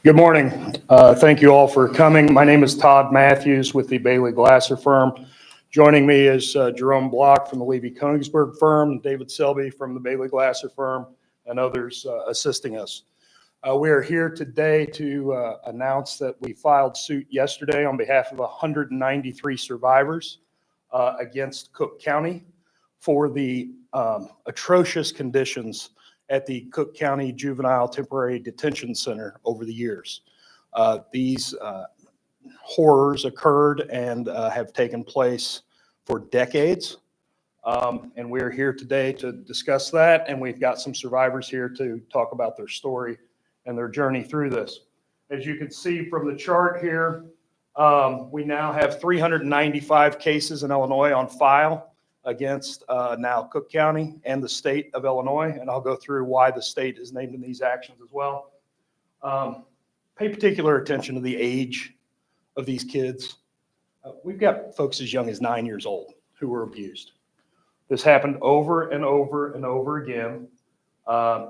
Good morning. Thank you all for coming. My name is Todd Matthews with the Bailey Glasser firm. Joining me is Jerome Block from the Levy-Konigsberg firm, David Selby from the Bailey Glasser firm, and others assisting us. We are here today to announce that we filed suit yesterday on behalf of 193 survivors against Cook County for the atrocious conditions at the Cook County Juvenile Temporary Detention Center over the years. These horrors occurred and have taken place for decades. And we're here today to discuss that. And we've got some survivors here to talk about their story and their journey through this. As you can see from the chart here, we now have 395 cases in Illinois on file against now Cook County and the state of Illinois, and I'll go through why the state is named in these actions as well. Pay particular attention to the age of these kids. We've got folks as young as 9 years old who were abused. This happened over and over and over again.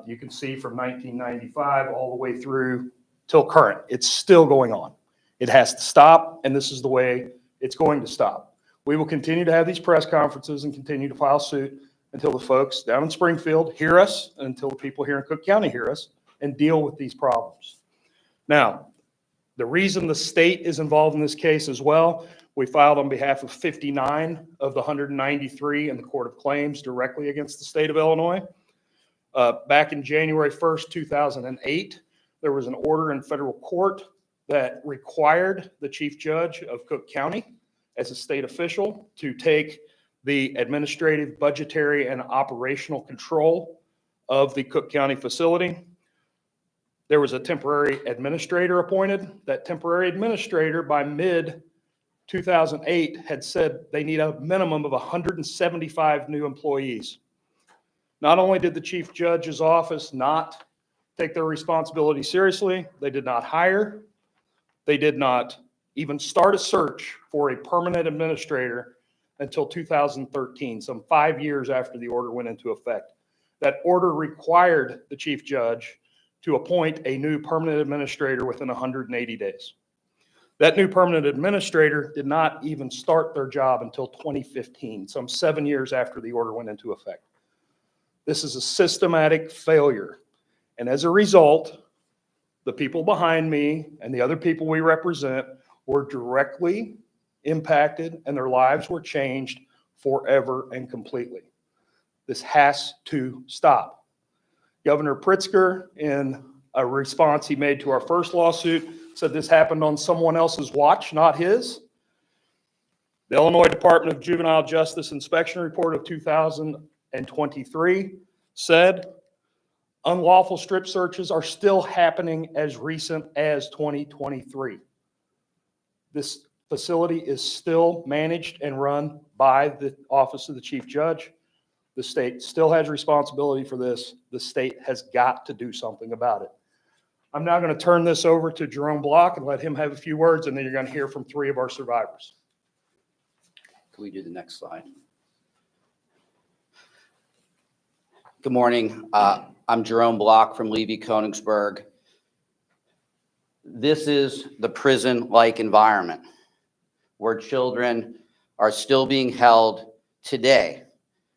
You can see from 1995 all the way through till current. It's still going on. It has to stop, and this is the way it's going to stop. We will continue to have these press conferences and continue to file suit until the folks down in Springfield hear us, and until the people here in Cook County hear us and deal with these problems. Now, the reason the state is involved in this case as well, we filed on behalf of 59 of the 193 in the Court of Claims directly against the state of Illinois. Back in January 1st, 2008, there was an order in federal court that required the chief judge of Cook County as a state official to take the administrative, budgetary, and operational control of the Cook County facility. There was a temporary administrator appointed. That temporary administrator by mid-2008 had said they need a minimum of 175 new employees. Not only did the chief judge's office not take their responsibility seriously, they did not hire, they did not even start a search for a permanent administrator until 2013, some 5 years after the order went into effect. That order required the chief judge to appoint a new permanent administrator within 180 days. That new permanent administrator did not even start their job until 2015, some 7 years after the order went into effect. This is a systematic failure. And as a result, the people behind me and the other people we represent were directly impacted, and their lives were changed forever and completely. This has to stop. Governor Pritzker, in a response he made to our first lawsuit, said this happened on someone else's watch, not his. The Illinois Department of Juvenile Justice Inspection Report of 2023 said unlawful strip searches are still happening as recent as 2023. This facility is still managed and run by the Office of the Chief Judge. The state still has responsibility for this. The state has got to do something about it. I'm now going to turn this over to Jerome Block and let him have a few words, and then you're going to hear from three of our survivors. Can we do the next slide? Good morning. I'm Jerome Block from Levy-Konigsberg. This is the prison-like environment where children are still being held today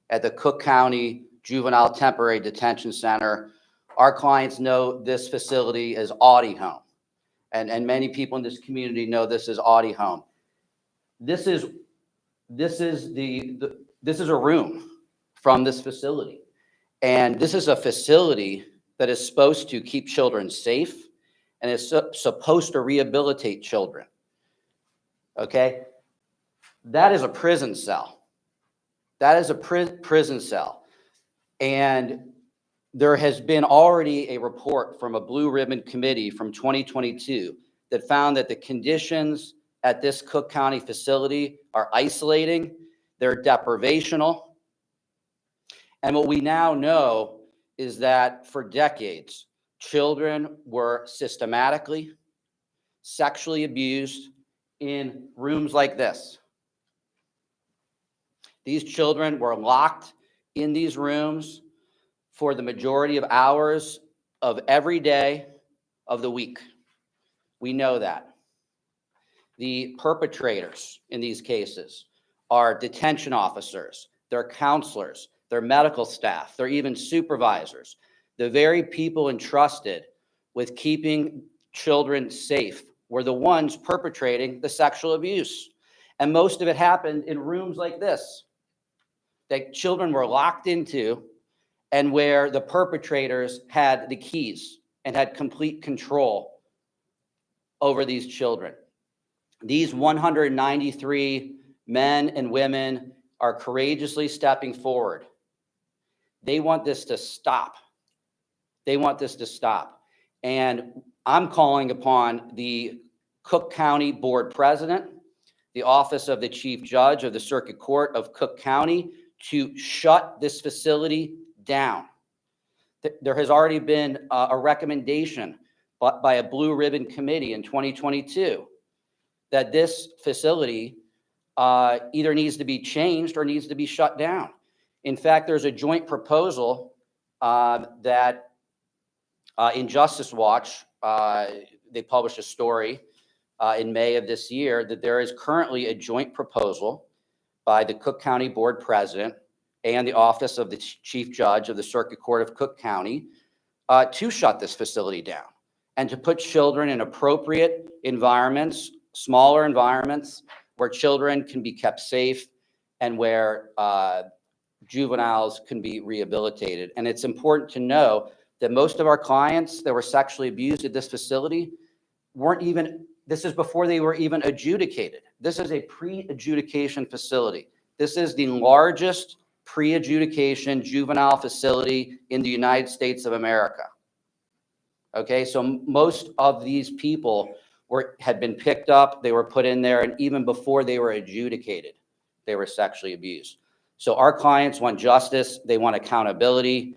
at the Cook County Juvenile Temporary Detention Center. Our clients know this facility as Audy Home, and many people in this community know this as Audy Home. This is a room from this facility, and this is a facility that is supposed to keep children safe and is supposed to rehabilitate children. Okay, that is a prison cell. That is a prison cell, and there has been already a report from a Blue Ribbon Committee from 2022 that found that the conditions at this Cook County facility are isolating, they're deprivational. And what we now know is that for decades, children were systematically sexually abused in rooms like this. These children were locked in these rooms for the majority of hours of every day of the week. We know that. The perpetrators in these cases are detention officers, they're counselors, they're medical staff, they're even supervisors. The very people entrusted with keeping children safe were the ones perpetrating the sexual abuse. And most of it happened in rooms like this that children were locked into, and where the perpetrators had the keys and had complete control over these children. These 193 men and women are courageously stepping forward. They want this to stop. They want this to stop. And I'm calling upon the Cook County Board President, the Office of the Chief Judge of the Circuit Court of Cook County, to shut this facility down. There has already been a recommendation by a Blue Ribbon Committee in 2022 that this facility either needs to be changed or needs to be shut down. In fact, there's a joint proposal that in Justice Watch, they published a story in May of this year that there is currently a joint proposal by the Cook County Board President and the Office of the Chief Judge of the Circuit Court of Cook County to shut this facility down and to put children in appropriate environments, smaller environments where children can be kept safe and where juveniles can be rehabilitated. And it's important to know that most of our clients that were sexually abused at this facility weren't even, this is before they were even adjudicated. This is a pre-adjudication facility. This is the largest pre-adjudication juvenile facility in the United States of America. Okay, so most of these people had been picked up, they were put in there, and even before they were adjudicated, they were sexually abused. So our clients want justice, they want accountability,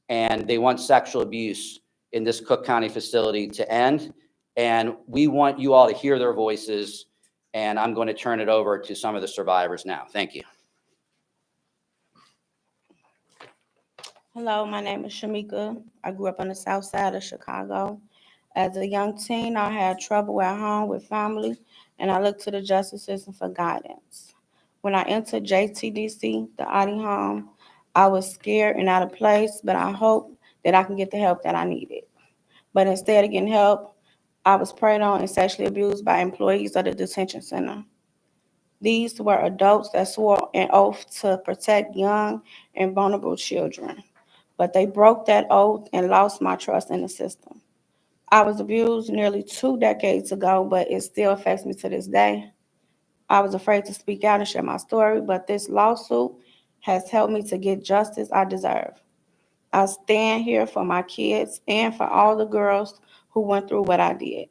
and they want sexual abuse in this Cook County facility to end. And we want you all to hear their voices, and I'm going to turn it over to some of the survivors now. Thank you. Hello, my name is Shamika. I grew up on the south side of Chicago. As a young teen, I had trouble at home with family, and I looked to the justice system for guidance. When I entered JTDC, the Audy Home, I was scared and out of place, but I hoped that I can get the help that I needed. But instead of getting help, I was preyed on and sexually abused by employees of the detention center. These were adults that swore an oath to protect young and vulnerable children, but they broke that oath and lost my trust in the system. I was abused nearly 2 decades ago, but it still affects me to this day. I was afraid to speak out and share my story, but this lawsuit has helped me to get justice I deserve. I stand here for my kids and for all the girls who went through what I did.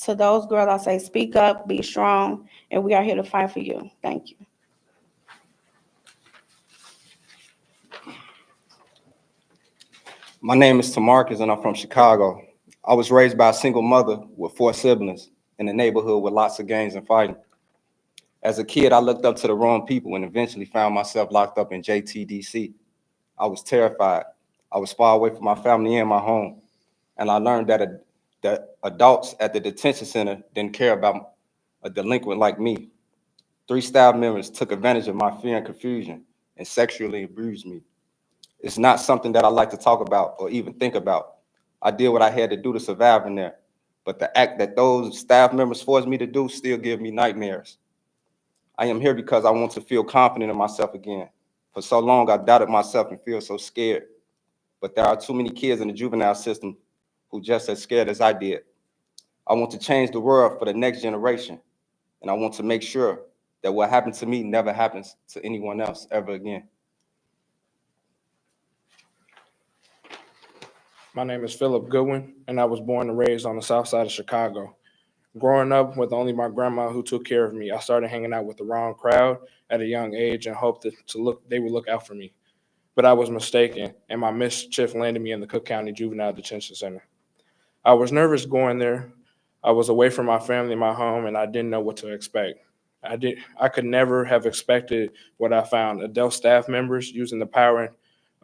To those girls, I say, speak up, be strong, and we are here to fight for you. Thank you. My name is Tamarcus, and I'm from Chicago. I was raised by a single mother with 4 siblings in a neighborhood with lots of gangs and fighting. As a kid, I looked up to the wrong people and eventually found myself locked up in JTDC. I was terrified. I was far away from my family and my home, and I learned that adults at the detention center didn't care about a delinquent like me. 3 staff members took advantage of my fear and confusion and sexually abused me. It's not something that I like to talk about or even think about. I did what I had to do to survive in there, but the act that those staff members forced me to do still give me nightmares. I am here because I want to feel confident in myself again. For so long, I doubted myself and feel so scared, but there are too many kids in the juvenile system who just as scared as I did. I want to change the world for the next generation, and I want to make sure that what happened to me never happens to anyone else ever again. My name is Philip Goodwin, and I was born and raised on the south side of Chicago. Growing up with only my grandma who took care of me, I started hanging out with the wrong crowd at a young age and hoped they would look out for me. But I was mistaken, and my mischief landed me in the Cook County Juvenile Detention Center. I was nervous going there. I was away from my family and my home, and I didn't know what to expect. I could never have expected what I found: adult staff members using the power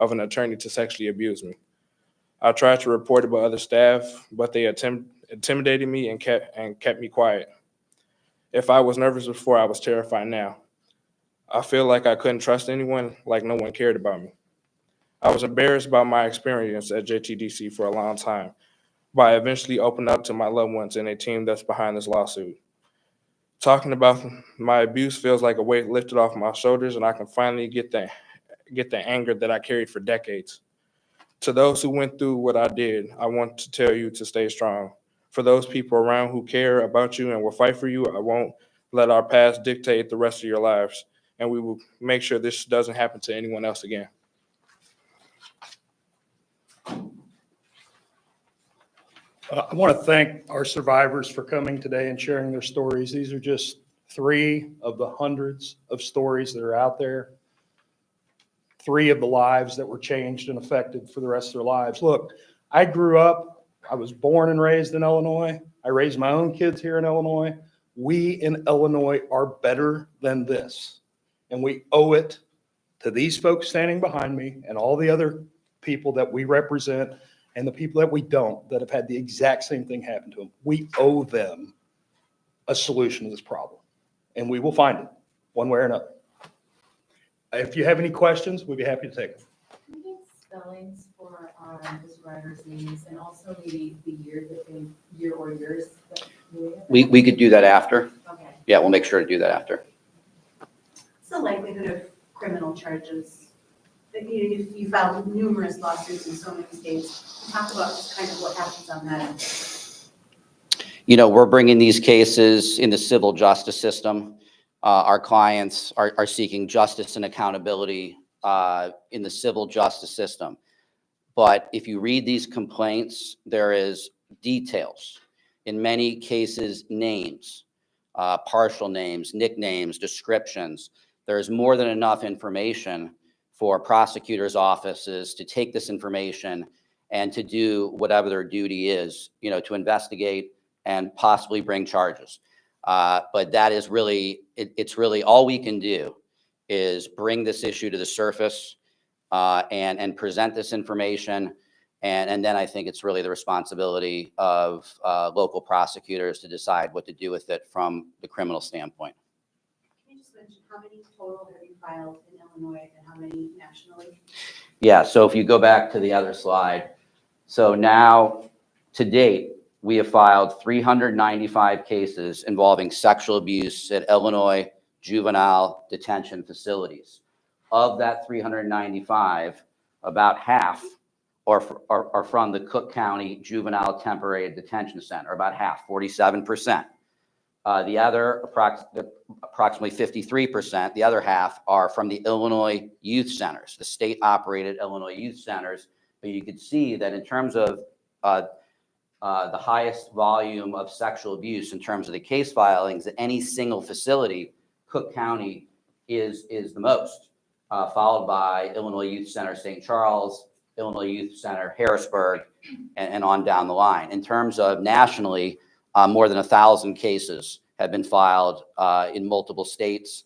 of an attorney to sexually abuse me. I tried to report it by other staff, but they intimidated me and kept me quiet. If I was nervous before, I was terrified now. I feel like I couldn't trust anyone, like no one cared about me. I was embarrassed by my experience at JTDC for a long time, but I eventually opened up to my loved ones and a team that's behind this lawsuit. Talking about my abuse feels like a weight lifted off my shoulders, and I can finally get the anger that I carried for decades. To those who went through what I did, I want to tell you to stay strong. For those people around who care about you and will fight for you, I won't let our past dictate the rest of your lives, and we will make sure this doesn't happen to anyone else again. I want to thank our survivors for coming today and sharing their stories. These are just 3 of the hundreds of stories that are out there. 3 of the lives that were changed and affected for the rest of their lives. Look, I was born and raised in Illinois. I raised my own kids here in Illinois. We in Illinois are better than this. And we owe it to these folks standing behind me and all the other people that we represent and the people that we don't, that have had the exact same thing happen to them. We owe them a solution to this problem. And we will find it one way or another. If you have any questions, we'd be happy to take them. Can you get spellings for the survivors' names and also maybe the year or years? That We could do that after. Okay. Yeah, we'll make sure to do that after. What's the likelihood of criminal charges? You filed numerous lawsuits in so many states. Talk about just kind of what happens on that end. You know, we're bringing these cases in the civil justice system. Our clients are seeking justice and accountability in the civil justice system. But if you read these complaints, there is details. In many cases, names, partial names, nicknames, descriptions. There's more than enough information for prosecutors' offices to take this information and to do whatever their duty is, you know, to investigate and possibly bring charges. But that is really, it's really all we can do is bring this issue to the surface and present this information. And then I think it's really the responsibility of local prosecutors to decide what to do with it from the criminal standpoint. Can you just mention how many total have you filed in Illinois and how many nationally? Yeah, so if you go back to the other slide. So now, to date, we have filed 395 cases involving sexual abuse at Illinois juvenile detention facilities. Of that 395, about half are from the Cook County Juvenile Temporary Detention Center, about half, 47%. The other, approximately 53%, the other half are from the Illinois Youth Centers, the state-operated Illinois Youth Centers. But you can see that in terms of the highest volume of sexual abuse in terms of the case filings at any single facility, Cook County is the most, followed by Illinois Youth Center St. Charles, Illinois Youth Center Harrisburg, and on down the line. In terms of nationally, more than 1,000 cases have been filed in multiple states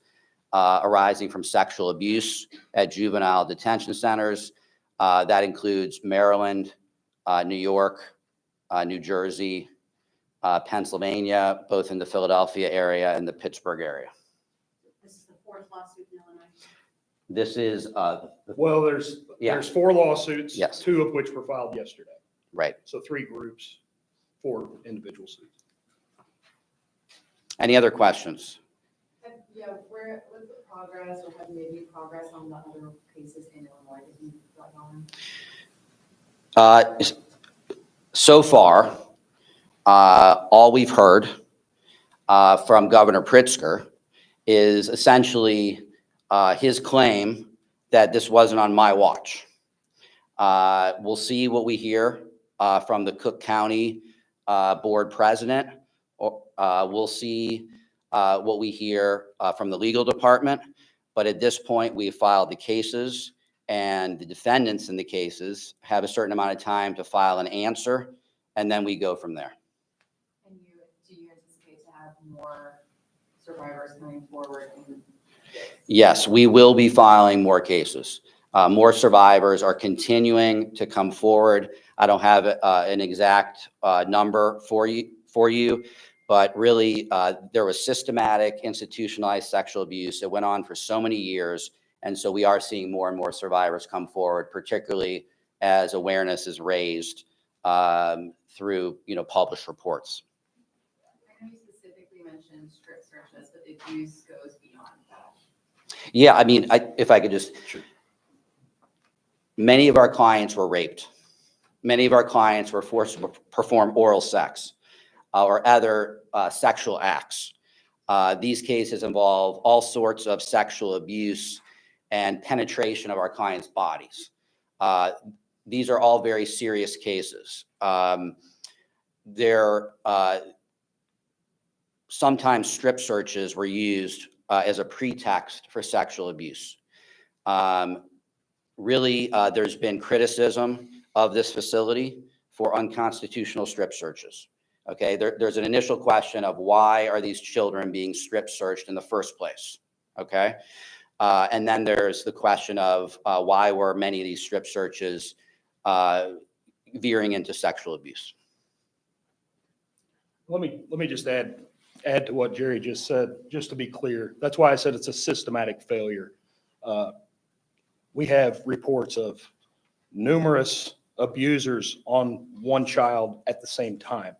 arising from sexual abuse at juvenile detention centers. That includes Maryland, New York, New Jersey, Pennsylvania, both in the Philadelphia area and the Pittsburgh area. This is the 4th lawsuit in Illinois. This is, Well, there's 4 lawsuits, Yes. 2 of which were filed yesterday. right. So 3 groups, 4 individual suits. Any other questions? Yeah, what's the progress or have you made any progress on the other cases in Illinois that you've got on? So far, all we've heard from Governor Pritzker is essentially his claim that this wasn't on my watch. We'll see what we hear from the Cook County board president. We'll see what we hear from the legal department. But at this point, we've filed the cases, and the defendants in the cases have a certain amount of time to file an answer, and then we go from there. And do you anticipate to have more survivors coming forward? Yes, we will be filing more cases. More survivors are continuing to come forward. I don't have an exact number for you, but really there was systematic institutionalized sexual abuse that went on for so many years. And so we are seeing more and more survivors come forward, particularly as awareness is raised through, published reports. I know you specifically mentioned strip searches, but the abuse goes beyond that. Yeah, I mean, if I could just, many of our clients were raped. Many of our clients were forced to perform oral sex or other sexual acts. These cases involve all sorts of sexual abuse and penetration of our clients' bodies. These are all very serious cases. Sometimes strip searches were used as a pretext for sexual abuse. Really, there's been criticism of this facility for unconstitutional strip searches. Okay, there's an initial question of why are these children being strip searched in the first place? Okay, and then there's the question of why were many of these strip searches veering into sexual abuse? Let me just add to what Jerry just said, just to be clear. That's why I said it's a systematic failure. We have reports of numerous abusers on one child at the same time.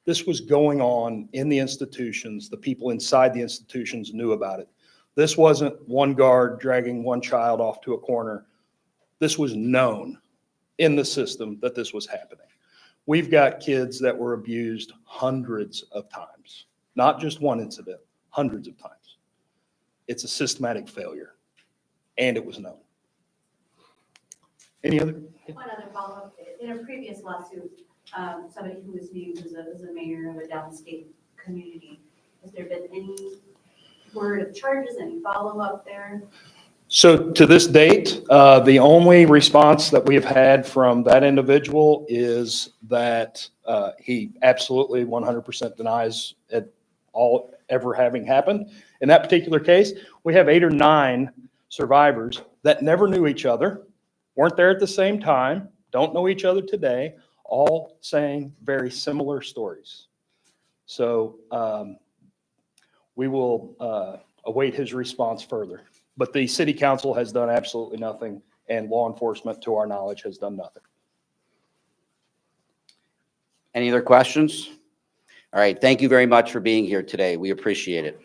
This was going on in the institutions. The people inside the institutions knew about it. This wasn't one guard dragging one child off to a corner. This was known in the system that this was happening. We've got kids that were abused hundreds of times, not just one incident, hundreds of times. It's a systematic failure, and it was known. Any other? One other follow-up. In a previous lawsuit, somebody who was named as a mayor of a downstate community, has there been any word of charges, any follow-up there? So to this date, the only response that we have had from that individual is that he absolutely 100% denies it all ever having happened. In that particular case, we have 8 or 9 survivors that never knew each other, weren't there at the same time, don't know each other today, all saying very similar stories. So we will await his response further. But the city council has done absolutely nothing, and law enforcement, to our knowledge, has done nothing. Any other questions? All right, thank you very much for being here today. We appreciate it.